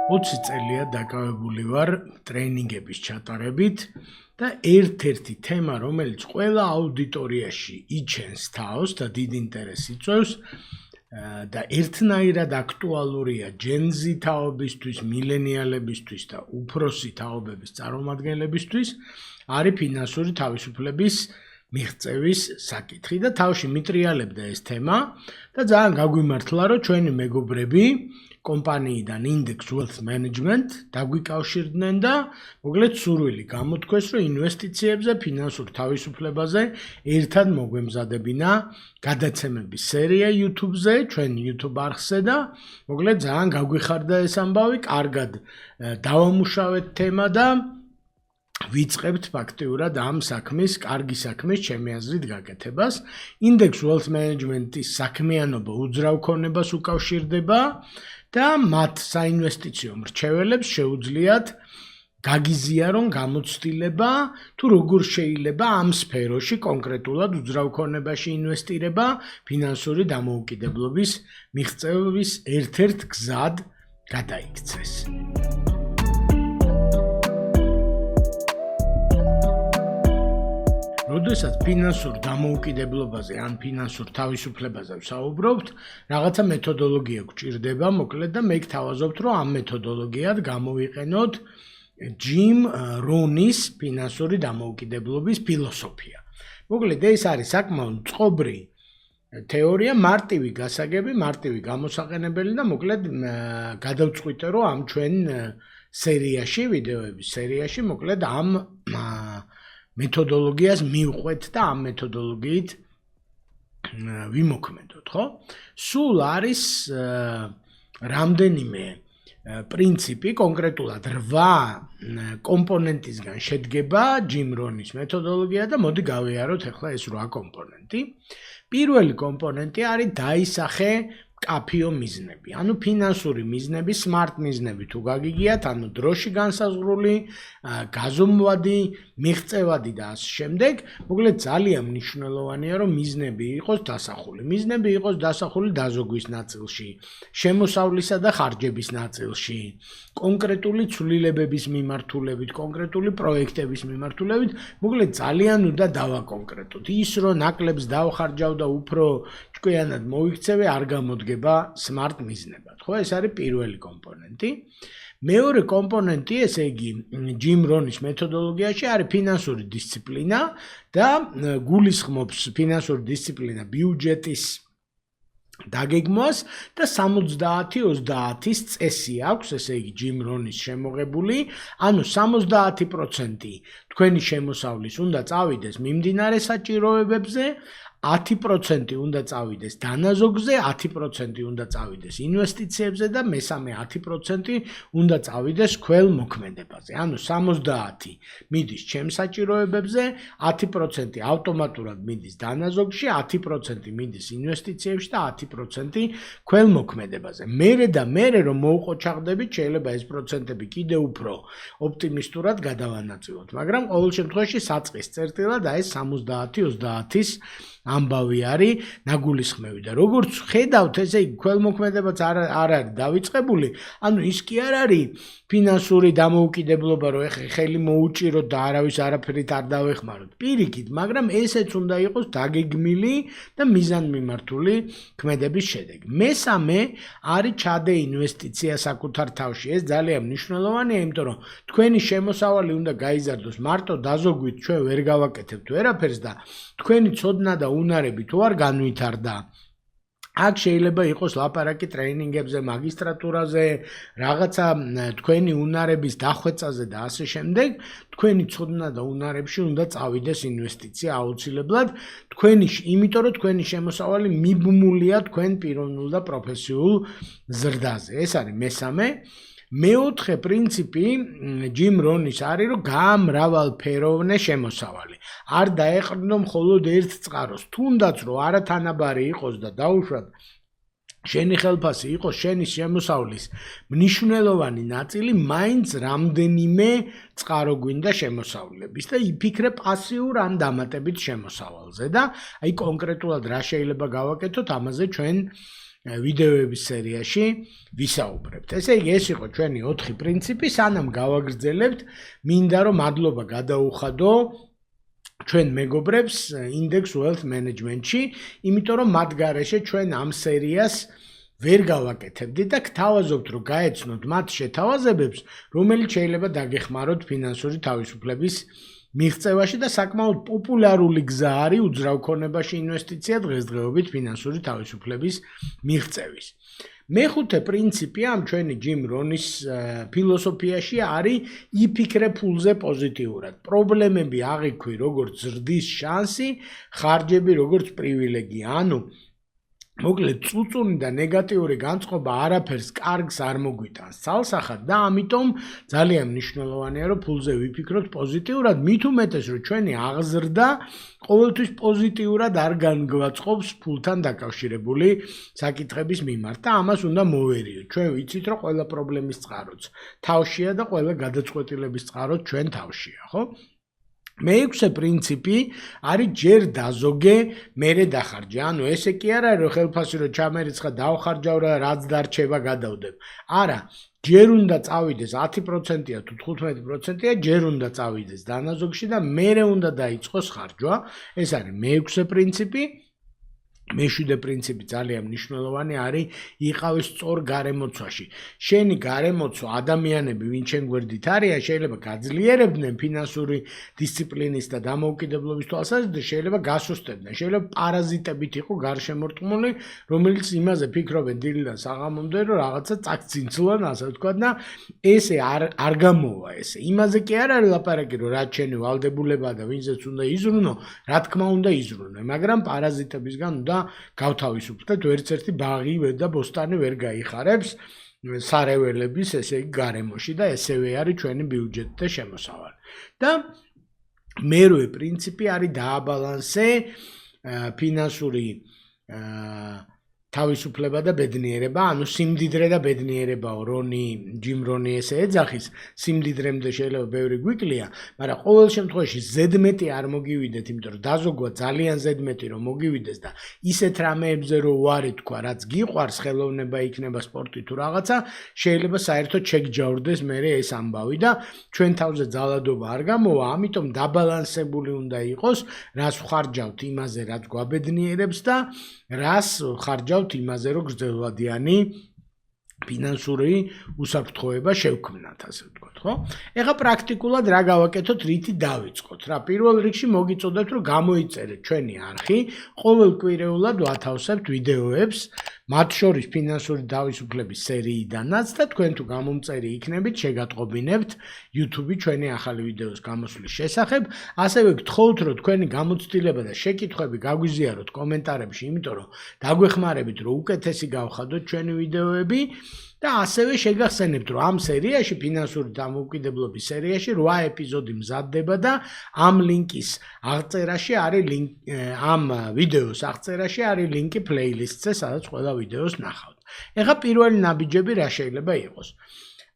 20 წელია დაკავებული ვარ ტრეინინგების ჩატარებით და ერთ-ერთი თემა, რომელიც ყველა აუდიტორიაში იჩენს თავს და დიდ ინტერესს იწვევს და ერთნაირად აქტუალურია Gen Z თაობისთვის, მილენიალებისთვის და უფროსი თაობების წარმომადგენლებისთვის, არის ფინანსური თავისუფლების მიღწევის საკითხი და თავში მიტრიალებდა ეს თემა და ძალიან გაგვიმართლა, რომ ჩვენი მეგობრები კომპანიიდან Index Wealth Management დაგვიკავშირდნენ და მოკლედ სურვილი გამოთქვეს, რომ ინვესტიციებზე, ფინანსურ თავისუფლებაზე ერთად მოგვემზადებინა გადაცემების სერია YouTube-ზე, ჩვენ YouTube არხზე და მოკლედ ძალიან გაგვიხარდა ეს ამბავი, კარგად დავამუშავეთ თემა და ვიწყებთ ფაქტიურად ამ საქმის, კარგი საქმის, ჩემი აზრით გაკეთებას. Index Wealth Management-ის საქმიანობა უძრავ ქონებას უკავშირდება და მათ საინვესტიციო მრჩეველებს შეუძლიათ გაგიზიარონ გამოცდილება თუ როგორ შეიძლება ამ სფეროში კონკრეტულად უძრავ ქონებაში ინვესტირება ფინანსური დამოუკიდებლობის მიღწევის ერთ-ერთ გზად გადაიქცეს. როდესაც ფინანსურ დამოუკიდებლობაზე ან ფინანსურ თავისუფლებაზე ვსაუბრობთ, რაღაცა მეთოდოლოგია გვჭირდება, მოკლედ და მე გთავაზობთ, რომ ამ მეთოდოლოგიად გამოვიყენოთ ჯიმ რონის ფინანსური დამოუკიდებლობის ფილოსოფია. მოკლედ ეს არის საკმაოდ წყობრი თეორია, მარტივი გასაგები, მარტივი გამოსაყენებელი და მოკლედ გადავწყვიტე, რომ ამ ჩვენ სერიაში, ვიდეოების სერიაში, მოკლედ ამ მეთოდოლოგიას მივყვეთ და ამ მეთოდოლოგიით ვიმოქმედოთ, ხო? სულ არის რამდენიმე პრინციპი, კონკრეტულად 8 კომპონენტისგან შედგება ჯიმ რონის მეთოდოლოგია და მოდი გავიაროთ ახლა ეს 8 კომპონენტი. პირველი კომპონენტი არის დაისახე კაფიო მიზნები, ანუ ფინანსური მიზნები, smart მიზნები თუ გაგიგიათ, ანუ დროში განსაზღვრული, გაზომვადი, მიღწევადი და ასე შემდეგ. მოკლედ ძალიან მნიშვნელოვანია, რომ მიზნები იყოს დასახული. მიზნები იყოს დასახული დაზოგვის ნაწილში, შემოსავლისა და ხარჯების ნაწილში, კონკრეტული ცვლილებების მიმართულებით, კონკრეტული პროექტების მიმართულებით. მოკლედ ძალიან უნდა დავაკონკრეტოთ. ის რომ ნაკლებს დავხარჯავ და უფრო ჭკვიანად მოიქცევე, არ გამოდგება smart მიზნებად. ხო, ეს არის პირველი კომპონენტი. მეორე კომპონენტი, ესე იგი, ჯიმ რონის მეთოდოლოგიაში არის ფინანსური დისციპლინა და გულისხმობს ფინანსური დისციპლინა ბიუჯეტის დაგეგმვას და 70-30-ის წესი აქვს, ესე იგი, ჯიმ რონის შემოღებული, ანუ 70% თქვენი შემოსავლის უნდა წავიდეს მიმდინარე საჭიროებებზე, 10% უნდა წავიდეს დანაზოგზე, 10% უნდა წავიდეს ინვესტიციებზე და მესამე 10% უნდა წავიდეს ქველმოქმედებაზე. ანუ 70 მიდის ჩემ საჭიროებებზე, 10% ავტომატურად მიდის დანაზოგში, 10% მიდის ინვესტიციებში და 10% ქველმოქმედებაზე. მერე რომ მოუყოჩაღდებით, შეიძლება ეს პროცენტები კიდევ უფრო ოპტიმისტურად გადავანაწილოთ, მაგრამ ყოველ შემთხვევაში საწყის წერტილად აი 70-30-ის ამბავი არის ნაგულისხმევი და როგორც ხედავთ, ესე იგი ქველმოქმედებაც არ არის დავიწყებული, ანუ ის კი არ არის ფინანსური დამოუკიდებლობა, რომ ხელი მოუჭიროთ და არავის არაფერით არ დავეხმაროთ. პირიქით, მაგრამ ესეც უნდა იყოს დაგეგმილი და მიზანმიმართული ქმედების შედეგი. მესამე არის ჩადე ინვესტიცია საკუთარ თავში. ეს ძალიან მნიშვნელოვანია, იმიტომ რომ თქვენი შემოსავალი უნდა გაიზარდოს მარტო დაზოგვით, ჩვენ ვერ გავაკეთებთ ვერაფერს და თქვენი ცოდნა და უნარები თუ არ განვითარდა. აქ შეიძლება იყოს ლაპარაკი ტრეინინგებზე, მაგისტრატურაზე, რაღაცა თქვენი უნარების დახვეწაზე და ასე შემდეგ, თქვენი ცოდნა და უნარებში უნდა წავიდეს ინვესტიცია აუცილებლად, იმიტომ რომ თქვენი შემოსავალი მიბმულია თქვენ პიროვნულ და პროფესიულ ზრდაზე. ეს არის მესამე. მეოთხე პრინციპი ჯიმ რონის არის, რომ გამრავალფეროვნე შემოსავალი. არ დაეყრდნო მხოლოდ ერთ წყაროს, თუნდაც რომ არათანაბარი იყოს და დაუშვათ შენი ხელფასი იყოს შენი შემოსავლის მნიშვნელოვანი ნაწილი, მაინც რამდენიმე წყარო გვინდა შემოსავლების და იფიქრე პასიურ ან დამატებით შემოსავალზე და აი კონკრეტულად რა შეიძლება გავაკეთოთ, ამაზე ჩვენ ვიდეოების სერიაში ვისაუბრებთ. ესე იგი, ეს იყო ჩვენი 4 პრინციპი, სანამ გავაგრძელებთ, მინდა რომ მადლობა გადაუხადო ჩვენ მეგობრებს Index Wealth Management-ში, იმიტომ რომ მათ გარეშე ჩვენ ამ სერიას ვერ გავაკეთებდით და გთავაზობთ რომ გაეცნოთ მათ შეთავაზებებს, რომელიც შეიძლება დაგეხმაროთ ფინანსური თავისუფლების მიღწევაში და საკმაოდ პოპულარული გზა არის უძრავ ქონებაში ინვესტიცია დღესდღეობით ფინანსური თავისუფლების მიღწევის. მეხუთე პრინციპი ამ ჩვენი ჯიმ რონის ფილოსოფიაში არის იფიქრე ფულზე პოზიტიურად. პრობლემები აღიქვი როგორც ზრდის შანსი, ხარჯები როგორც პრივილეგია. ანუ მოკლედ წუწუნი და ნეგატიური განწყობა არაფერს კარგს არ მოგვიტანს ცალსახად და ამიტომ ძალიან მნიშვნელოვანია რომ ფულზე ვიფიქროთ პოზიტიურად, მით უმეტეს რომ ჩვენი აღზრდა ყოველთვის პოზიტიურად არ განგვაწყობს ფულთან დაკავშირებული საკითხების მიმართ და ამას უნდა მოვერიოთ. ჩვენ ვიცით რომ ყველა პრობლემის წყაროც თავშია და ყველა გადაწყვეტილების წყაროც ჩვენ თავშია, ხო? მეექვსე პრინციპი არის ჯერ დაზოგე, მერე დახარჯე. ანუ ესე კი არ არის რომ ხელფასი რო ჩამერიცხა დავხარჯავ რა რაც დარჩება გადავდებ. არა, ჯერ უნდა წავიდეს 10%-ია თუ 15%-ია, ჯერ უნდა წავიდეს დანაზოგში და მერე უნდა დაიწყოს ხარჯვა. ეს არის მეექვსე პრინციპი. მეშვიდე პრინციპი ძალიან მნიშვნელოვანი არის იყავი სწორ გარემოცვაში. შენი გარემოცვა ადამიანები ვინ შენ გვერდით არიან, შეიძლება გაძლიერებდნენ ფინანსური დისციპლინის და დამოუკიდებლობის თვალსაზრისით და შეიძლება გასუსტებდნენ. შეიძლება პარაზიტებით იყო გარშემორტყმული, რომელიც იმაზე ფიქრობენ დილიდან საღამომდე, რომ რაღაცა წაქცინცლან, ასე ვთქვათ და ესე არ გამოვა ესე. იმაზე კი არ არის ლაპარაკი, რომ რაც შენი ვალდებულება და ვინზეც უნდა იზრუნო, რა თქმა უნდა იზრუნო, მაგრამ პარაზიტებისგან უნდა გავთავისუფლდეთ, ვერც ერთი ბაღი და ბოსტანი ვერ გაიხარებს სარეველების, ესე იგი გარემოში და ესევე არის ჩვენი ბიუჯეტი და შემოსავალი. და მერვე პრინციპი არის დააბალანსე ფინანსური თავისუფლება და ბედნიერება, ანუ სიმდიდრე და ბედნიერებაო, ჯიმ რონი ესე ეძახის, სიმდიდრემდე შეიძლება ბევრი გვიკლია, მაგრამ ყოველ შემთხვევაში ზედმეტი არ მოგივიდეთ, იმიტომ რომ დაზოგვა ძალიან ზედმეტი რომ მოგივიდეს და ისეთ რამეებზე რომ უარი თქვა, რაც გიყვარს, ხელოვნება იქნება, სპორტი თუ რაღაცა, შეიძლება საერთოდ შეგჯავრდეს მერე ეს ამბავი და ჩვენ თავზე ძალადობა არ გამოვა, ამიტომ დაბალანსებული უნდა იყოს, რას ვხარჯავთ იმაზე, რაც გვაბედნიერებს და რას ხარჯავთ იმაზე, რომ გრძელვადიანი ფინანსური უსაფრთხოება შევქმნათ, ასე ვთქვათ, ხო? ეხლა პრაქტიკულად რა გავაკეთოთ, რითი დავიწყოთ რა? პირველ რიგში მოგიწოდებთ, რომ გამოიწერეთ ჩვენი არხი, ყოველკვირეულად ვათავსებთ ვიდეოებს, მათ შორის ფინანსური თავისუფლების სერიიდანაც და თქვენ თუ გამომწერი იქნებით, შეგატყობინებთ YouTube-ი ჩვენი ახალი ვიდეოს გამოსვლის შესახებ, ასევე გთხოვთ, რომ თქვენი გამოცდილება და შეკითხვები გაგვიზიაროთ კომენტარებში, იმიტომ რომ დაგვეხმარებით, რომ უკეთესი გავხადოთ ჩვენი ვიდეოები. და ასევე შეგახსენებთ, რომ ამ სერიაში, ფინანსური დამოუკიდებლობის სერიაში 8 ეპიზოდი მზადდება და ამ ლინკის აღწერაში არის ამ ვიდეოს აღწერაში არის ლინკი პლეილისტზე, სადაც ყველა ვიდეოს ნახავთ. ეხლა პირველი ნაბიჯები რა შეიძლება იყოს?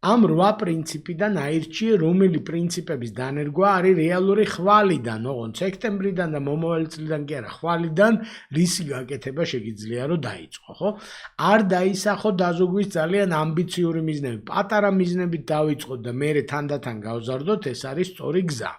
ამ 8 პრინციპიდან აირჩიე, რომელი პრინციპების დანერგვა არის რეალური ხვალიდან, ოღონდ სექტემბრიდან და მომავალი წლიდან კი არა, ხვალიდან რისი გაკეთება შეგიძლია რომ დაიწყო, ხო? არ დაისახო დაზოგვის ძალიან ამბიციური მიზნები, პატარა მიზნებით დავიწყოთ და მერე თანდათან გავზარდოთ, ეს არის სწორი გზა.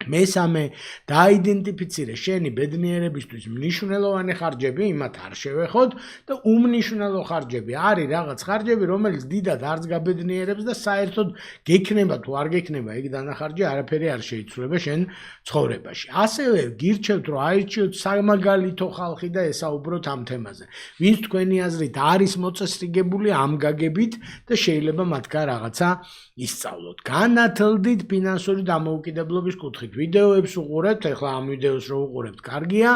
მესამე, დააიდენტიფიცირე შენი ბედნიერებისთვის მნიშვნელოვანი ხარჯები, იმათ არ შევეხოთ და უმნიშვნელო ხარჯები არის რაღაც ხარჯები, რომელიც დიდად არც გაბედნიერებს და საერთოდ გექნება თუ არ გექნება ეგ დანახარჯი, არაფერი არ შეიცვლება შენ ცხოვრებაში. ასევე გირჩევთ, რომ აირჩიოთ სამაგალითო ხალხი და ესაუბროთ ამ თემაზე. ვინც თქვენი აზრით არის მოწესრიგებული ამ გაგებით და შეიძლება მათგან რაღაცა ისწავლოთ. განათლდით ფინანსური დამოუკიდებლობის კუთხით. ვიდეოებს უყურებთ, ეხლა ამ ვიდეოს რო უყურებთ, კარგია,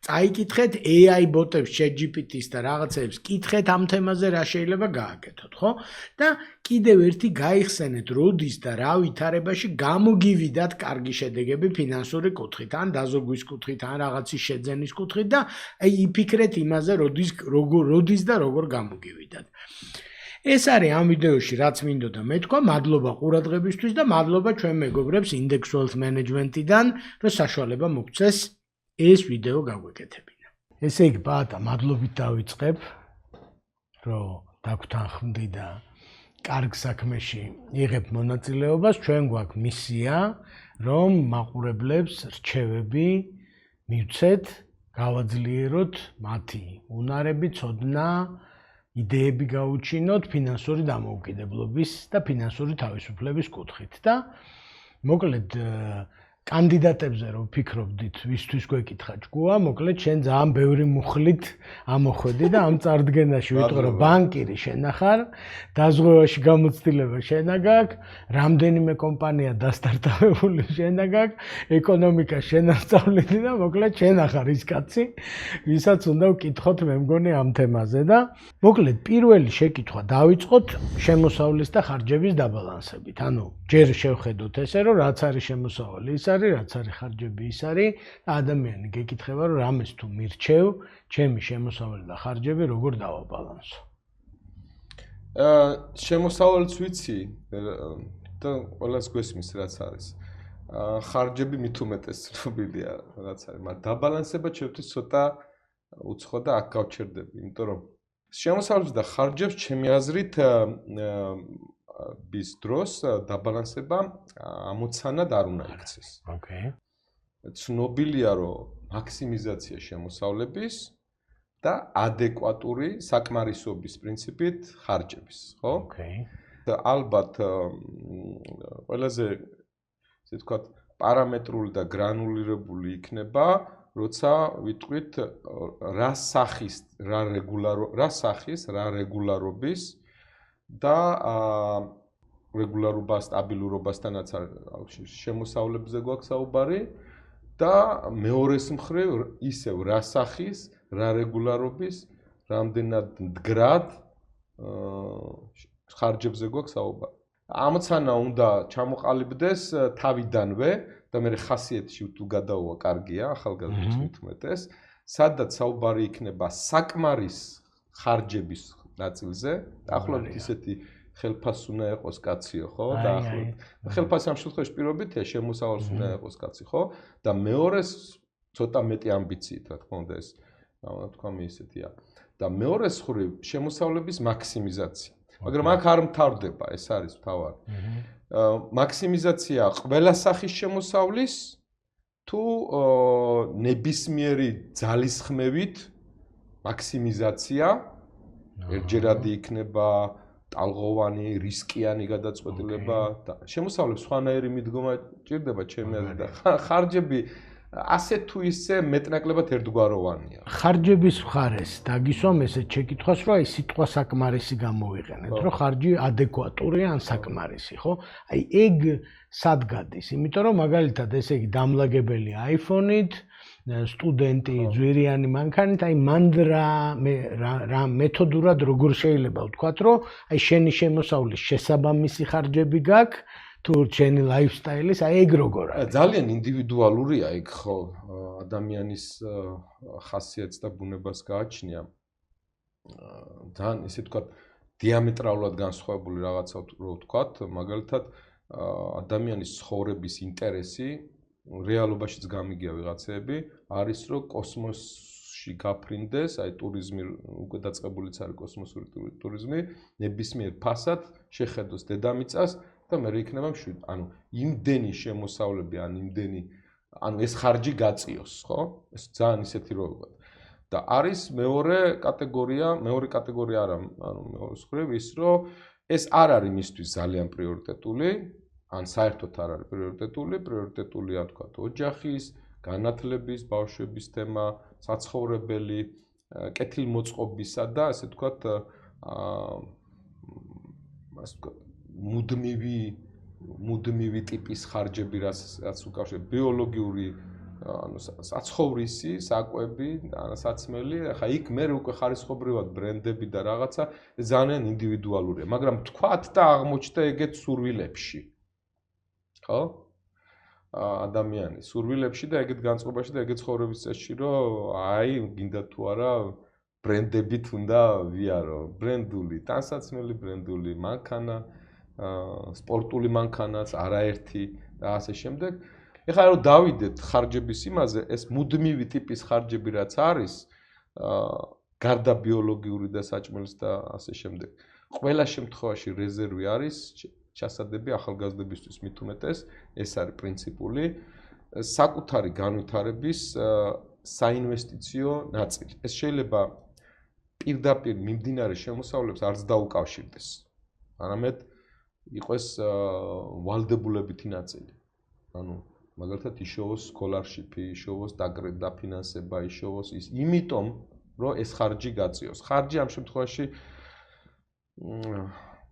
წაიკითხეთ AI ბოტებს, ChatGPT-ს და რაღაცებს, კითხეთ ამ თემაზე რა შეიძლება გააკეთოთ, ხო? და კიდევ ერთი გაიხსენეთ, როდის და რა ვითარებაში გამოგივიდათ კარგი შედეგები ფინანსური კუთხით, ან დაზოგვის კუთხით, ან რაღაცის შეძენის კუთხით და აი იფიქრეთ იმაზე, როდის და როგორ გამოგივიდათ. ეს არის ამ ვიდეოში რაც მინდოდა მეთქვა, მადლობა ყურადღებისთვის და მადლობა ჩვენ მეგობრებს Index Wealth Management-იდან, რომ საშუალება მოგცეს ეს ვიდეო გაგვეკეთებინა. ესე იგი, ბატა, მადლობით დავიწყებ. რომ დაგვთანხმდი და კარგ საქმეში იღებ მონაწილეობას, ჩვენ გვაქვს მისია, რომ მაყურებლებს რჩევები მივცეთ, გავაძლიეროთ მათი უნარები, ცოდნა, იდეები გაუჩინოთ ფინანსური დამოუკიდებლობის და ფინანსური თავისუფლების კუთხით და მოკლედ კანდიდატებზე რომ ვფიქრობდით, ვისთვის გვეკითხა ჭკუა, მოკლედ შენ ძალიან ბევრი მუხლით ამოხვედი და ამ წარდგენაში ვიტყვი რომ ბანკირი შენახარ, დაზღვევაში გამოცდილება შენაგაკ, რამდენიმე კომპანია დასტარტავებული შენაგაკ, ეკონომიკა შენასწავლეთი და მოკლედ შენახარ ის კაცი, ვისაც უნდა ვკითხოთ მე მგონი ამ თემაზე და მოკლედ პირველი შეკითხვა დავიწყოთ შემოსავლის და ხარჯების დაბალანსებით. ანუ ჯერ შევხედოთ ესე რომ რაც არის შემოსავალი ის არის, რაც არის ხარჯები ის არის და ადამიანი გეკითხება რომ რამეს თუ მირჩევ, ჩემი შემოსავალი და ხარჯები როგორ დავაბალანსო. შემოსავალიც ვიცი და ყველას გვესმის რაც არის. ხარჯები მით უმეტეს ცნობილია რაც არის, მაგრამ დაბალანსება ჩემთვის ცოტა უცხო და აქ გავჩერდები, იმიტომ რომ შემოსავლებს და ხარჯებს ჩემი აზრით bis დროს დაბალანსება ამოცანად არ უნდა იქცეს. ოკეი. ცნობილია რომ მაქსიმიზაცია შემოსავლების და ადეკვატური საკმარისობის პრინციპით ხარჯების, ხო? ოკეი. და ალბათ ყველაზე ესე ვთქვათ პარამეტრული და გრანულირებული იქნება, როცა ვიტყვით რა სახის, რა რეგულარობის და რეგულარობა სტაბილურობასთანაც შემოსავლებზე გვაქვს საუბარი და მეორეს მხრივ ისევ რა სახის, რა რეგულარობის, რამდენად მდგრად ხარჯებზე გვაქვს საუბარი. ამოცანა უნდა ჩამოყალიბდეს თავიდანვე და მე ხასიათში თუ გადაუვა კარგია ახალგაზრდებს მithumetes, სადაც საუბარი იქნება საკმარის ხარჯების ნაწილზე, დაახლოებით ისეთი ხელფასი უნდა იყოს კაციო, ხო? დაახლოებით. ხელფასი ამ შემთხვევაში პირობითია, შემოსავალს უნდა იყოს კაცი, ხო? და მეორეს ცოტა მეტი ამბიციით, რა თქმა უნდა, ეს თქვამი ისეთია. და მეორეს მხრივ შემოსავლების მაქსიმიზაცია. მაგრამ აქ არ მთავრდება, ეს არის მთავარი. მაქსიმიზაცია ყველა სახის შემოსავლის თუ ნებისმიერი ძალისხმევით მაქსიმიზაცია ერთჯერადი იქნება ტალღოვანი, რისკიანი გადაწყვეტილება და შემოსავლებს სხვანაირი მიდგომა ჭირდება ჩემი აზრით და ხარჯები ასე თუ ისე მეტნაკლებად ერთგვაროვანია. ხარჯების მხარეს დაგისვამ ესეთ შეკითხვას, რომ აი სიტყვა საკმარისი გამოვიყენეთ, რომ ხარჯი ადეკვატური ან საკმარისი, ხო? აი ეგ სად გადის? იმიტომ რომ მაგალითად ესე იგი დამლაგებელი iPhone-ით, სტუდენტი, ძვირიანი მანქანით, აი მან რა მეთოდურად როგორ შეიძლება ვთქვათ, რომ აი შენი შემოსავლის შესაბამისი ხარჯები გაქვს თუ შენი ლაიფსტაილის, აი ეგ როგორ არის? ძალიან ინდივიდუალურია ეგ ხო, ადამიანის ხასიათს და ბუნებას გააჩნია. ძალიან ისე ვთქვათ, დიამეტრალურად განსხვავებული რაღაცა რო ვთქვათ, მაგალითად ადამიანის ცხოვრების ინტერესი რეალობაშიც გამიგია ვიღაცები, არის რომ კოსმოსში გაფრინდეს, აი ტურიზმი უკვე დაწყებულიც არის კოსმოსური ტურიზმი, ნებისმიერ ფასად შეხედოს დედამიწას და მე იქნება მშვიდ. ანუ იმდენი შემოსავლები, ანუ ეს ხარჯი გაწიოს, ხო? ეს ძალიან ისეთი რო ვიყოთ. და არის მეორე კატეგორია არა, ანუ მეორე მხრივ ის რომ ეს არ არის მისთვის ძალიან პრიორიტეტული, ან საერთოდ არ არის პრიორიტეტულია თქვა ოჯახის, განათლების, ბავშვების თემა, საცხოვრებელი, კეთილმოწყობისა და ასე ვთქვათ მუდმივი ტიპის ხარჯები, რაც უკავშირდება ბიოლოგიური, ანუ საცხოვრისი, საკვები, საცმელი, ახლა იქ მე უკვე ხარისხობრივად ბრენდები და რაღაცა ძალიან ინდივიდუალურია, მაგრამ თქვათ და აღმოჩნდა ეგეთ სურვილებში. ხო? ადამიანის სურვილებში და ეგეთ განწყობაში და ეგეთ ცხოვრების წესში, რომ აი, გინდა თუ არა ბრენდებით უნდა ვიარო, ბრენდული, ტანსაცმელი ბრენდული მანქანა, სპორტული მანქანაც არაერთი და ასე შემდეგ. ეხლა რომ დავიდეთ ხარჯების იმაზე, ეს მუდმივი ტიპის ხარჯები რაც არის, გარდა ბიოლოგიური და საჭმელის და ასე შემდეგ. ყველა შემთხვევაში რეზერვი არის ჩასადები ახალგაზრდებისთვის მით უმეტეს, ეს არის პრინციპული საკუთარი განვითარების საინვესტიციო ნაწილი. ეს შეიძლება პირდაპირ მიმდინარე შემოსავლებს არც დაუკავშირდეს, არამედ იყოს ვალდებულებითი ნაწილი. ანუ მაგალითად იშოვოს სკოლარშიპი, იშოვოს დაფინანსება, იშოვოს ის, იმიტომ რომ ეს ხარჯი გაწიოს. ხარჯი ამ შემთხვევაში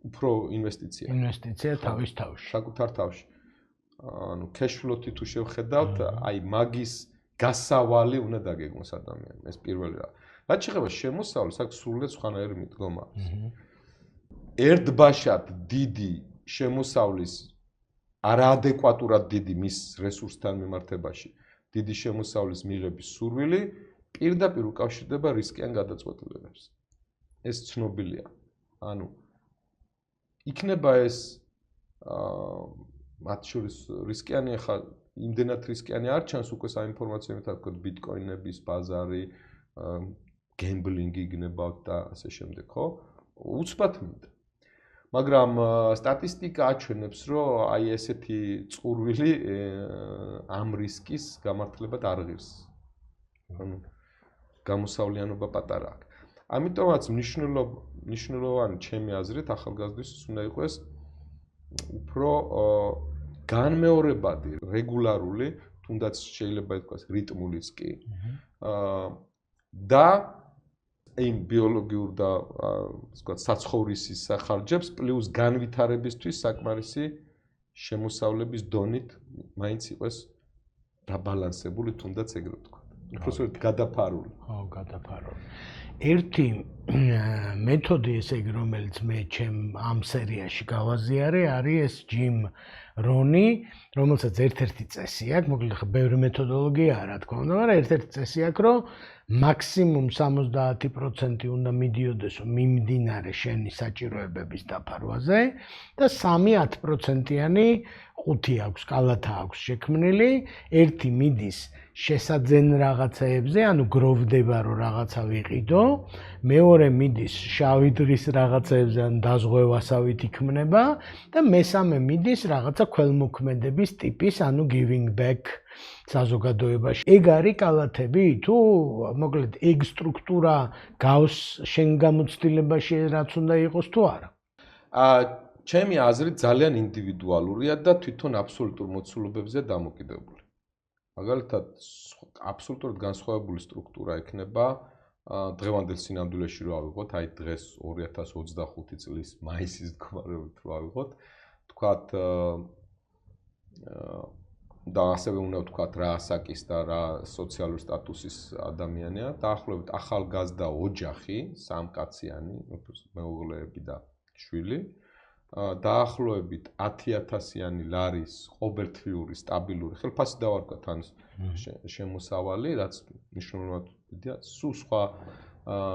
უფრო ინვესტიცია. ინვესტიცია თავის თავში. საკუთარ თავში. ანუ cash-flow-ი თუ შევხედავთ, აი მაგის გასავალი უნდა დაგეგმოს ადამიანს. ეს პირველი რა. რაც შეეხება შემოსავლას, აქ სრულიად სხვანაირი მიდგომა აქვს. ერთბაშად დიდი შემოსავლის არაადეკვატურად დიდი მის რესურსთან მიმართებაში, დიდი შემოსავლის მიღების სურვილი პირდაპირ უკავშირდება რისკიან გადაწყვეტილებებს. ეს ცნობილია. ანუ იქნება ეს მათ შორის რისკიანი ახლა იმდენად რისკიანი არ ჩანს უკვე საინფორმაციო მეთod ბიტკოინების ბაზარი, გემბლინგი გნებავთ და ასე შემდეგ, ხო? უცბად მინდა. მაგრამ სტატისტიკა აჩვენებს, რომ აი ესეთი წყურვილი ამ რისკის გამართლებად არ ღირს. ანუ გამოსავლიანობა პატარა აქვს. ამიტომაც მნიშვნელოვანი ჩემი აზრით ახალგაზრდისთვის უნდა იყოს უფრო განმეორებადი, რეგულარული, თუნდაც შეიძლება ითქვას რიტმულიც კი. და იმ ბიოლოგიურ და ვთქვათ საცხოვრისის სახარჯებს პლუს განვითარებისთვის საკმარისი შემოსავლების დონით მაინც იყოს დაბალანსებული, თუნდაც ეგრე ვთქვათ. უბრალოდ გადაფარული. ხო, გადაფარული. ერთი მეთოდი ესე იგი, რომელიც მე ჩემ ამ სერიაში გავაზიარე, არის ეს ჯიმ რონი, რომელსაც ერთ-ერთი წესი აქვს, მოკლედ ხა ბევრი მეთოდოლოგია არა, თქმა უნდა, მაგრამ ერთ-ერთი წესი აქვს, რომ მაქსიმუმ 70% უნდა მიდიოდეს მიმდინარე შენი საჭიროებების დაფარვაზე და 3-10%-იანი ყუთი აქვს, კალათა აქვს შექმნილი, ერთი მიდის შესაძენ რაღაცეებზე, ანუ გროვდება რომ რაღაცა ვიყიდო, მეორე მიდის შავი დღის რაღაცეებზე, ან დაზღვევასავით იქმნება და მესამე მიდის რაღაცა ქველმოქმედების ტიპის, ანუ giving back საზოგადოებაში. ეგ არის კალათები, თუ მოკლედ ეგ სტრუქტურა გავს შენ გამოცდილებაში რაც უნდა იყოს თუ არა? ჩემი აზრით ძალიან ინდივიდუალურია და თვითონ აბსოლუტურ მოცულობებზე დამოკიდებული. მაგალითად, აბსოლუტურად განსხვავებული სტრუქტურა ექნება დღევანდელ სინამდვილეში რო ავიღოთ, აი დღეს 2025 წლის მაისის მდგომარეობით რო ავიღოთ, თქვათ და ასევე უნდა ვთქვათ რა ასაკის და რა სოციალური სტატუსის ადამიანია, დაახლოებით ახალგაზრდა ოჯახი, სამკაციანი, მეუღლეები და შვილი, დაახლოებით 10,000-იანი ლარის ყოველთვიური სტაბილური ხელფასი დავარქვათ ან შემოსავალი, რაც მნიშვნელოვნადია, სულ სხვა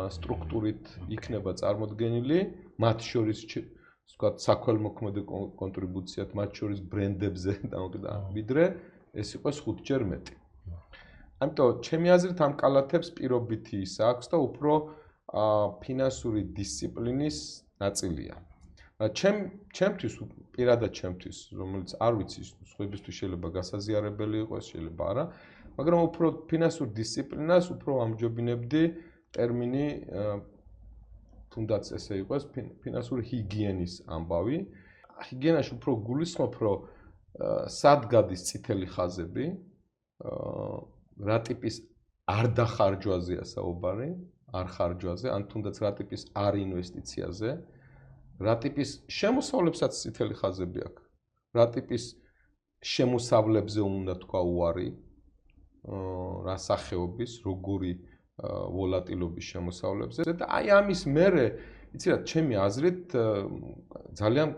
სტრუქტურით იქნება წარმოდგენილი, მათ შორის ვთქვათ საქველმოქმედო კონტრიბუციად, მათ შორის ბრენდებზე ვიდრე ეს იყოს 5-ჯერ მეტი. ამიტომ ჩემი აზრით ამ კალათებს პირობითი ის აქვს და უფრო ფინანსური დისციპლინის ნაწილია. ჩემთვის პირადად ჩემთვის, რომელიც არ ვიცი, სხვებისთვის შეიძლება გასაზიარებელი იყოს, შეიძლება არა, მაგრამ უფრო ფინანსურ დისციპლინას უფრო ამჯობინებდი ტერმინი თუნდაც ესე იყოს ფინანსური ჰიგიენის ამბავი. ჰიგიენაში უფრო გულისხმობ, რომ სად გადის წითელი ხაზები, რა ტიპის არ დახარჯვაზეა საუბარი, არ ხარჯვაზე, ან თუნდაც რა ტიპის არ ინვესტიციაზე, რა ტიპის შემოსავლებსაც წითელი ხაზები აქვს, რა ტიპის შემოსავლებზე უნდა თქვა უარი, რა სახეობის, როგორი ვოლატილობის შემოსავლებზე და აი ამის მერე, იცი რა, ჩემი აზრით ძალიან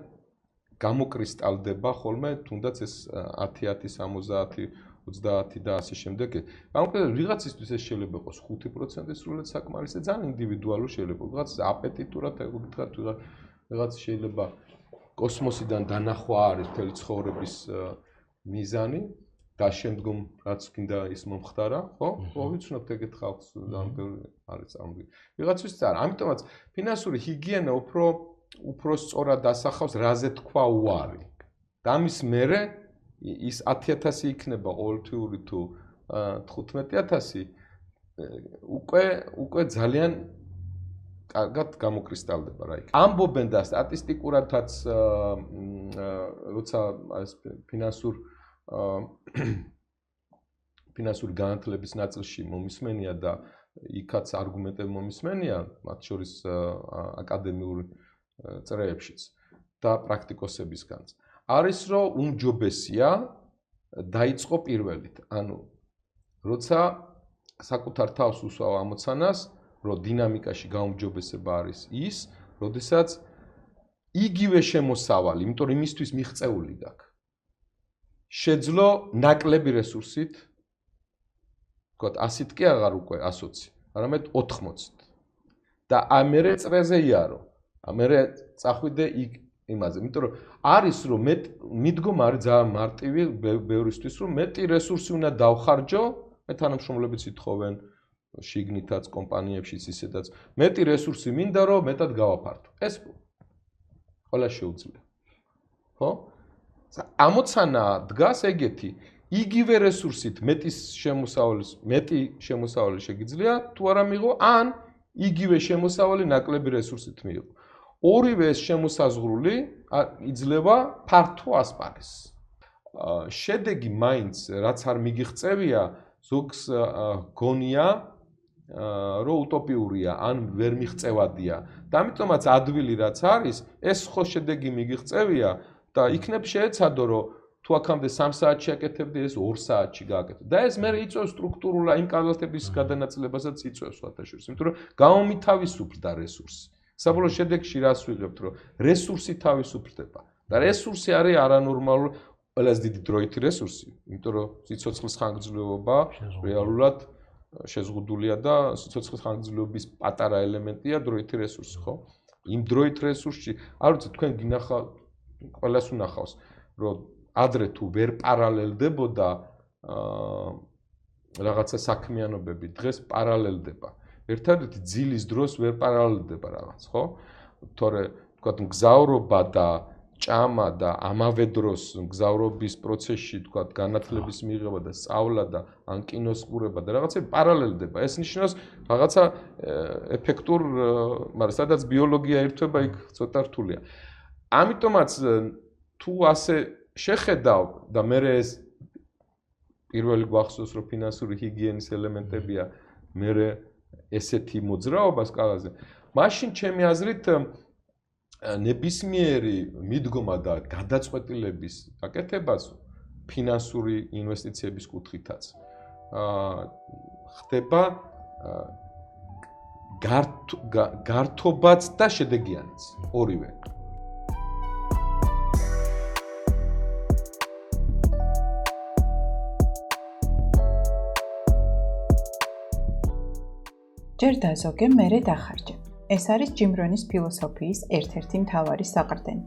გამოკრისტალდება ხოლმე თუნდაც ეს 10, 70, 30 და ასე შემდეგ. გამოკრიტალდება ვიღაცისთვის ეს შეიძლება იყოს 5% სრულად საკმარისი, ძალიან ინდივიდუალური შეიძლება ვიღაც აპეტიტურად ეგ ვთქვათ, ვიღაც შეიძლება კოსმოსიდან დანახვა არის მთელი ცხოვრების მიზანი და შემდგომ რაც გინდა ის მომხდარა, ხო? ხო, ვიცნობთ ეგეთ ხალხს, ძალიან ბევრი არის წარმოდგენილი. ვიღაცის წარ, ამიტომაც ფინანსური ჰიგიენა უფრო სწორად დასახავს რაზე თქვა უარი. და ამის მერე ის 10000 იქნება ყოველთვიური თუ 15000 უკვე ძალიან კარგად გამოკრისტალდება რა იქ. ამბობენ და სტატისტიკურადაც როცა ფინანსური განათლების ნაწილში მომისმენია და იქაც არგუმენტები მომისმენია, მათ შორის აკადემიური წრეებშიც და პრაქტიკოსებისგანაც. არის რომ უმჯობესია დაიწყო პირველით. ანუ როცა საკუთარ თავს უსვავ ამოცანას, რომ დინამიკაში გაუმჯობესება არის ის, როდესაც იგივე შემოსავალი, იმიტომ რომ იმისთვის მიღწეული გაქვს. შეძლო ნაკლები რესურსით, ვთქვათ 100-ით კი აღარ უკვე 120, არამედ 80-ით. და ამერე წრეზე იარო. ამერე წახვიდე იმაზე, იმიტომ რომ არის რომ მიდგომა არის ძალიან მარტივი ბევრისთვის, რომ მეტი რესურსი უნდა დავხარჯო, მე თანამშრომლებიც ითხოვენ შიგნითაც კომპანიებშიც ისედაც, მეტი რესურსი მინდა რომ მეტად გავაფართო. ეს ყველა შეუძლია. ხო? ამოცანა დგას ეგეთი, იგივე რესურსით მეტი შემოსავალი შეგიძლია, თუ არა მიიღო, ან იგივე შემოსავალი ნაკლები რესურსით მიიღო. ორივე ეს შემოსაზღვრული იძლევა ფართო ასპარეზს. შედეგი მაინც რაც არ მიგიღწევია, ზოგს გონია რომ უტოპიურია, ან ვერ მიღწევადია. და ამიტომაც ადვილი რაც არის, ეს ხო შედეგი მიგიღწევია და იქნებ შეეცადო რომ თუ აქამდე 3 საათში აკეთებდი, ეს 2 საათში გააკეთო. და ეს მე იწვევს სტრუქტურულ იმ კალათების გადანაწილებასაც იწვევს სხვათაშორის, იმიტომ რომ გამომითავისუფლდა რესურსი. საბოლოო შედეგში რას ვიღებთ, რომ რესურსი თავისუფლდება. და რესურსი არის არანორმალური, ყველაზე დიდი დროითი რესურსი, იმიტომ რომ სიცოცხლის ხანგრძლივობა რეალურად შეზღუდულია და სიცოცხლის ხანგრძლივობის პატარა ელემენტია დროითი რესურსი, ხო? იმ დროით რესურსში, არ ვიცი, თქვენ გინახავთ, ყველას უნახავს, რომ ადრე თუ ვერ პარალელდებოდა რაღაცა საქმიანობები, დღეს პარალელდება. ერთადერთი ძილის დროს ვერ პარალელდება რაღაც, ხო? თორე თქვათ მგზავრობა და ჭამა და ამავე დროს მგზავრობის პროცესში თქვათ განათლების მიღება და სწავლა და ან კინოს ყურება და რაღაცები პარალელდება. ეს ნიშნავს რაღაცა ეფექტურ, მაგრამ სადაც ბიოლოგია ერთვება, იქ ცოტა რთულია. ამიტომაც თუ ასე შეხედავ და მე ეს პირველი გვახსოვს რომ ფინანსური ჰიგიენის ელემენტებია, მე ესეთი მოძრაობა სკალაზე, მაშინ ჩემი აზრით ნებისმიერი მიდგომა და გადაწყვეტილების გაკეთებას ფინანსური ინვესტიციების კუთხითაც ხდება გართობაც და შედეგიანიც, ორივე. ჯერ დაზოგე, მერე დახარჯე. ეს არის ჯიმ რონის ფილოსოფიის ერთ-ერთი მთავარი საყრდენი.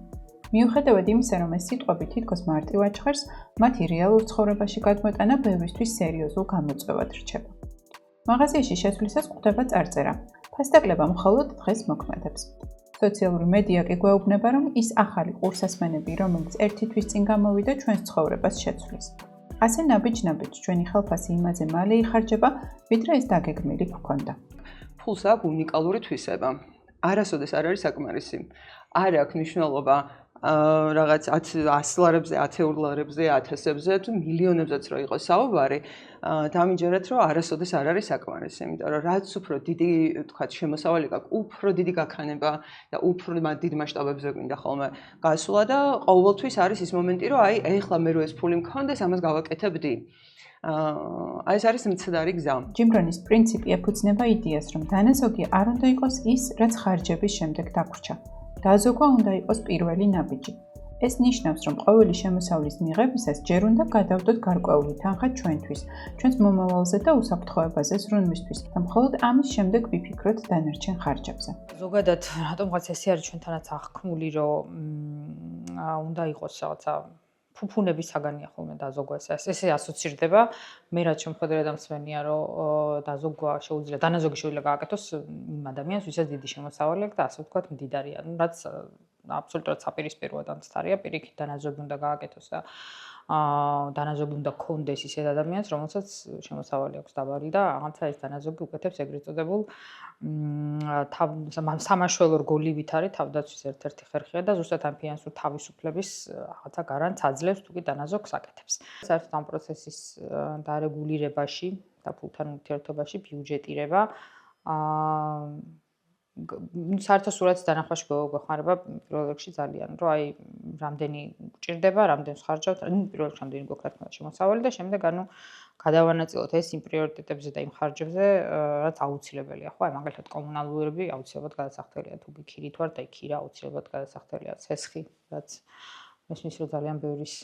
მიუხედავად იმისა, რომ ეს სიტყვები თითქოს მარტივ აჩხერს, მათი რეალურ ცხოვრებაში გადმოტანა ბევრისთვის სერიოზულ გამოწვევად რჩება. მაღაზიაში შესვლისას გვხვდება წარწერა: ფასდაკლება მხოლოდ დღეს მოქმედებს. სოციალური მედია კი გვეუბნება, რომ ის ახალი ყურსასმენები, რომელიც ერთი თვის წინ გამოვიდა, ჩვენს ცხოვრებას შეცვლის. ასე ნაბიჯ-ნაბიჯ ჩვენი ხელფასი იმაზე მალე იხარჯება, ვიდრე ეს დაგეგმილი გვქონდა. ფულს აქვს უნიკალური თვისება. არასოდეს არ არის საკმარისი. არ აქვს მნიშვნელობა რაღაც 100 ლარებზე, 1000 ლარებზე, 1000-ებზე თუ მილიონებზეც რო იყოს საუბარი, დამიჯერეთ რომ არასოდეს არ არის საკმარისი, იმიტომ რომ რაც უფრო დიდი, თქვათ, შემოსავალი გაქვს, უფრო დიდი გაქანება და უფრო დიდ მასშტაბებზე გვინდა ხოლმე გასვლა და ყოველთვის არის ის მომენტი, რომ აი, ეხლა მე რო ეს ფული მქონდეს, ამას გავაკეთებდი. ეს არის მცდარი გზა. ჯიმ რონის პრინციპი ეფუძნება იდეას, რომ დანაზოგი არ უნდა იყოს ის, რაც ხარჯების შემდეგ დაგვრჩა. დაზოგვა უნდა იყოს პირველი ნაბიჯი. ეს ნიშნავს, რომ ყოველი შემოსავლის მიღებისას ჯერ უნდა გადავდოთ გარკვეული თანხა ჩვენთვის, ჩვენს მომავალზე და უსაფრთხოებაზე ზრუნვისთვის, და მხოლოდ ამის შემდეგ ვიფიქროთ დანარჩენ ხარჯებზე. ზოგადად, რატომღაც ესე არის ჩვენთანაც აღქმული, რომ უნდა იყოს რაღაცა ფუფუნების საგანია ხოლმე დაზოგვა ესე ასოცირდება. მე რაც შემხედრე და მსმენია რომ დაზოგვა შეუძლია დანაზოგი შეუძლია გააკეთოს იმ ადამიანს ვისაც დიდი შემოსავალი აქვს და ასე ვთქვათ მდიდარია. რაც აბსოლუტურად საპირისპიროა და მცდარია პირიქით დანაზოგი უნდა გააკეთოს და დანაზოგი უნდა კონდეს ისეთ ადამიანს, რომელსაც შემოსავალი აქვს დაბალი და რაღაცა ეს დანაზოგი უკეთებს ეგრეთ წოდებულ სამაშველო რგოლივით არის თავდაცვის ერთ-ერთი ხერხია და ზუსტად ამ ფინანსურ თავისუფლების რაღაცა გარანტს აძლევს თუ კი დანაზოგს აკეთებს. საერთოდ ამ პროცესის დარეგულირებაში და ფულთან ურთიერთობაში ბიუჯეტირება საერთო სურათის დანახვაში გვეხმარება პირველ რიგში ძალიან, რომ აი რამდენი გჭირდება, რამდენს ხარჯავთ, პირველ რიგში რამდენი გვაქვს რა თქმა უნდა შემოსავალი და შემდეგ გადავანაწილოთ ეს იმ პრიორიტეტებზე და იმ ხარჯებზე, რაც აუცილებელია, ხო? აი მაგალითად კომუნალურები აუცილებლად გადასახდელია, თუ გიქირით ვართ, აი ქირა აუცილებლად გადასახდელია, ცესხი, რაც მესმის რომ ძალიან ბევრის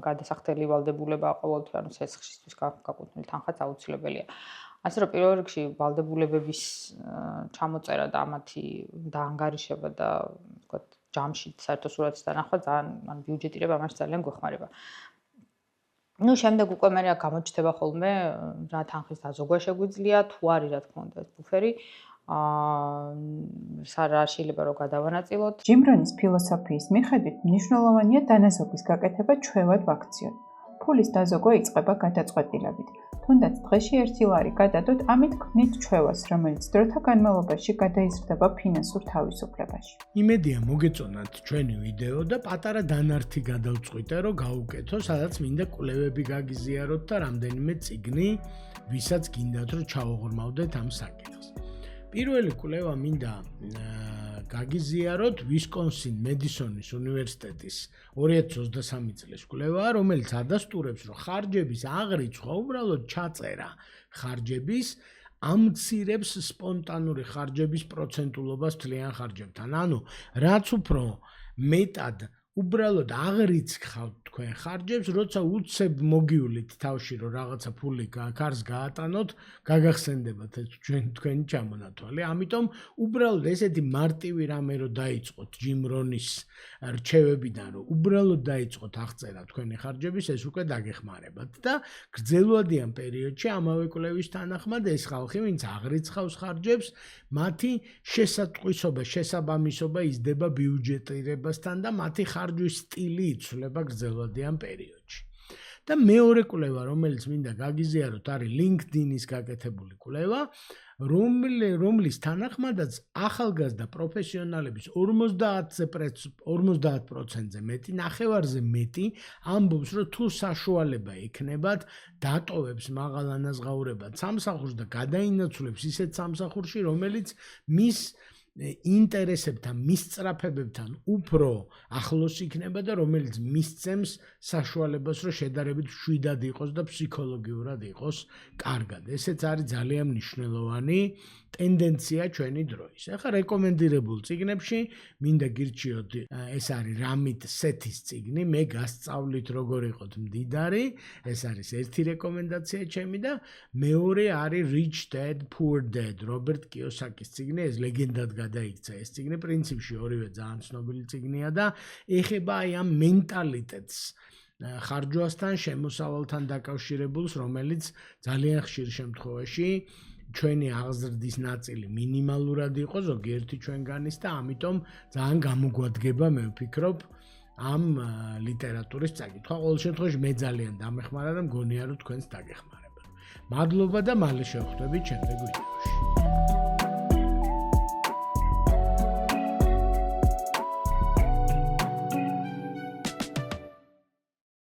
გადასახდელი ვალდებულება ყოველთვის, ანუ ცესხისთვის გაკუთვნილი თანხაც აუცილებელია. ასე რომ პირველ რიგში ვალდებულებების ჩამოწერა და ამათი დაანგარიშება და ვთქვათ ჯამში საერთო სურათის დანახვა ძალიან ან ბიუჯეტირება ამაში ძალიან გვეხმარება. ნუ შემდეგ უკვე მე გამოჩნდება ხოლმე რა თანხის დაზოგვა შეგვიძლია, თუ არის რა თქმა უნდა ეს ბუფერი, რა შეიძლება რომ გადავანაწილოთ. ჯიმ რონის ფილოსოფიის მიხედვით მნიშვნელოვანია დანაზოგის გაკეთება ჩვევად ვაქციოდ. ფულის დაზოგვა იწყება გადაწყვეტილებით. თუნდაც დღეში 1 ლარი გადადოთ, ამით ქმნით ჩვევას, რომელიც დროთა განმავლობაში გადაიზრდება ფინანსურ თავისუფლებაში. იმედია მოგეწონათ ჩვენი ვიდეო და პატარა დანართი გადავწყვიტე, რომ გავუკეთო, სადაც მინდა კვლევები გაგიზიაროთ და რამდენიმე წიგნი, ვისაც გინდათ რომ ჩაუღრმავდეთ ამ საკითხს. პირველი კვლევა მინდა გაგიზიაროთ ვისკონსინ მედისონის უნივერსიტეტის 2023 წლის კვლევა, რომელიც ადასტურებს, რომ ხარჯების აღრიცხვა, უბრალოდ ჩაწერა ხარჯების ამცირებს სპონტანური ხარჯების პროცენტულობას თლიან ხარჯებთან. ანუ რაც უფრო მეტად უბრალოდ აღრიცხავთ თქვენ ხარჯებს, როცა უცებ მოგივლით თავში, რომ რაღაცა ფული კარს გაატანოთ, გაგახსენდებათ ეს თქვენი ჩამონათვალი. ამიტომ უბრალოდ ესეთი მარტივი რამე რომ დაიწყოთ ჯიმ რონის რჩევებიდან, რომ უბრალოდ დაიწყოთ აღწერა თქვენი ხარჯების, ეს უკვე დაგეხმარებათ და გრძელვადიან პერიოდში ამავე კვლევის თანახმად ეს ხალხი, ვინც აღრიცხავს ხარჯებს, მათი შესატყვისობა, შესაბამისობა იზრდება ბიუჯეტირებასთან და მათი ხარჯვის სტილი იცვლება გრძელვადიან პერიოდში. და მეორე კვლევა, რომელიც მინდა გაგიზიაროთ, არის LinkedIn-ის გაკეთებული კვლევა, რომლის თანახმადაც ახალგაზრდა პროფესიონალების 50%-ზე მეტი, ნახევარზე მეტი ამბობს, რომ თუ საშუალება ექნებათ, დატოვებს მაღალ ანაზღაურებად სამსახურს და გადაინაცვლებს ისეთ სამსახურში, რომელიც მის ინტერესებთან, მისწრაფებებთან უფრო ახლოს იქნება და რომელიც მისცემს საშუალებას, რომ შედარებით მშვიდად იყოს და ფსიქოლოგიურად იყოს კარგად. ესეც არის ძალიან მნიშვნელოვანი ტენდენცია ჩვენი დროის. ახლა რეკომენდირებულ წიგნებში მინდა გირჩიოთ, ეს არის რამით სეთის წიგნი, მე გასწავლით როგორ იყოთ მდიდარი, ეს არის ერთი რეკომენდაცია ჩემი და მეორე არის Rich Dad Poor Dad, რობერტ კიოსაკის წიგნი, ეს ლეგენდად გადაიქცა ეს წიგნი, პრინციპში ორივე ძალიან ცნობილი წიგნია და ეხება აი ამ მენტალიტეტს ხარჯვასთან, შემოსავალთან დაკავშირებულს, რომელიც ძალიან ხშირ შემთხვევაში ჩვენი აღზრდის ნაწილი მინიმალურად იყო ზოგიერთი ჩვენგანის და ამიტომ ძალიან გამოგვადგება, მე ვფიქრობ, ამ ლიტერატურის წაკითხვა. ყოველ შემთხვევაში მე ძალიან დამეხმარა და მგონია, რომ თქვენს დაგეხმარება. მადლობა და მალე შევხვდებით შემდეგ ვიდეოში.